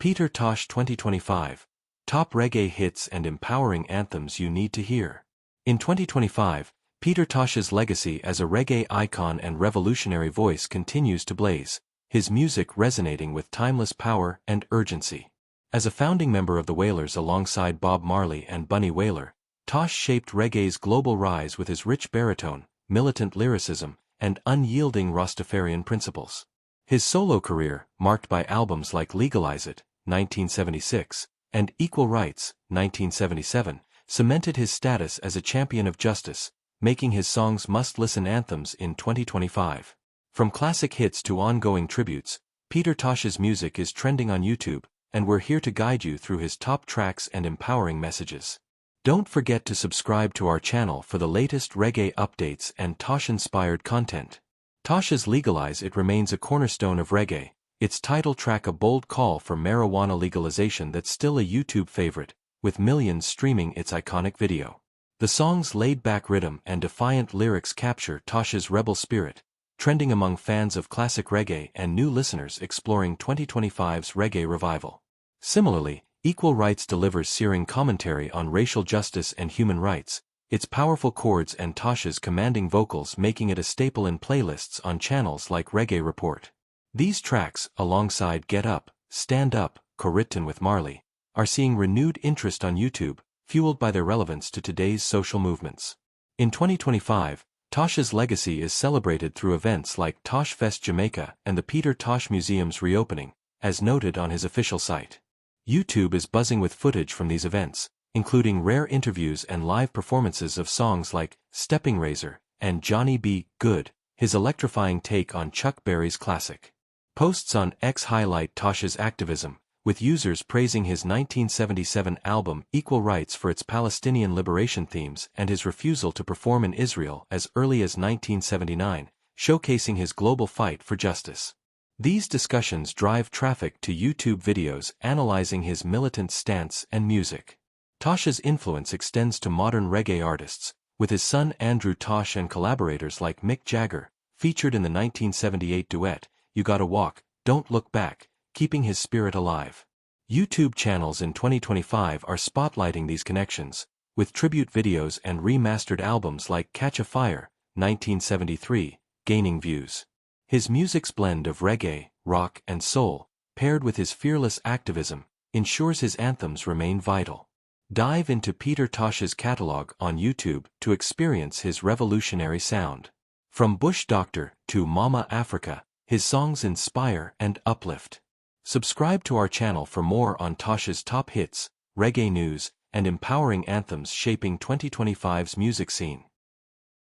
Peter Tosh 2025. Top reggae hits and empowering anthems you need to hear. In 2025, Peter Tosh's legacy as a reggae icon and revolutionary voice continues to blaze, his music resonating with timeless power and urgency. As a founding member of the Wailers alongside Bob Marley and Bunny Wailer, Tosh shaped reggae's global rise with his rich baritone, militant lyricism, and unyielding Rastafarian principles. His solo career, marked by albums like Legalize It, 1976, and Equal Rights, 1977, cemented his status as a champion of justice, making his songs must-listen anthems in 2025. From classic hits to ongoing tributes, Peter Tosh's music is trending on YouTube, and we're here to guide you through his top tracks and empowering messages. Don't forget to subscribe to our channel for the latest reggae updates and Tosh-inspired content. Tosh's Legalize It remains a cornerstone of reggae, its title track a bold call for marijuana legalization that's still a YouTube favorite, with millions streaming its iconic video. The song's laid-back rhythm and defiant lyrics capture Tosh's rebel spirit, trending among fans of classic reggae and new listeners exploring 2025's reggae revival. Similarly, Equal Rights delivers searing commentary on racial justice and human rights, its powerful chords and Tosh's commanding vocals making it a staple in playlists on channels like Reggae Report. These tracks, alongside Get Up, Stand Up, Co-written with Marley, are seeing renewed interest on YouTube, fueled by their relevance to today's social movements. In 2025, Tosh's legacy is celebrated through events like Tosh Fest Jamaica and the Peter Tosh Museum's reopening, as noted on his official site. YouTube is buzzing with footage from these events, including rare interviews and live performances of songs like Stepping Razor and Johnny B. Goode, his electrifying take on Chuck Berry's classic. Posts on X highlight Tosh's activism, with users praising his 1977 album Equal Rights for its Palestinian liberation themes and his refusal to perform in Israel as early as 1979, showcasing his global fight for justice. These discussions drive traffic to YouTube videos analyzing his militant stance and music. Tosh's influence extends to modern reggae artists, with his son Andrew Tosh and collaborators like Mick Jagger, featured in the 1978 duet, You Gotta Walk, Don't Look Back, keeping his spirit alive. YouTube channels in 2025 are spotlighting these connections, with tribute videos and remastered albums like Catch a Fire, 1973, gaining views. His music's blend of reggae, rock, and soul, paired with his fearless activism, ensures his anthems remain vital. Dive into Peter Tosh's catalog on YouTube to experience his revolutionary sound. From Bush Doctor to Mama Africa, his songs inspire and uplift. Subscribe to our channel for more on Tosh's top hits, reggae news, and empowering anthems shaping 2025's music scene.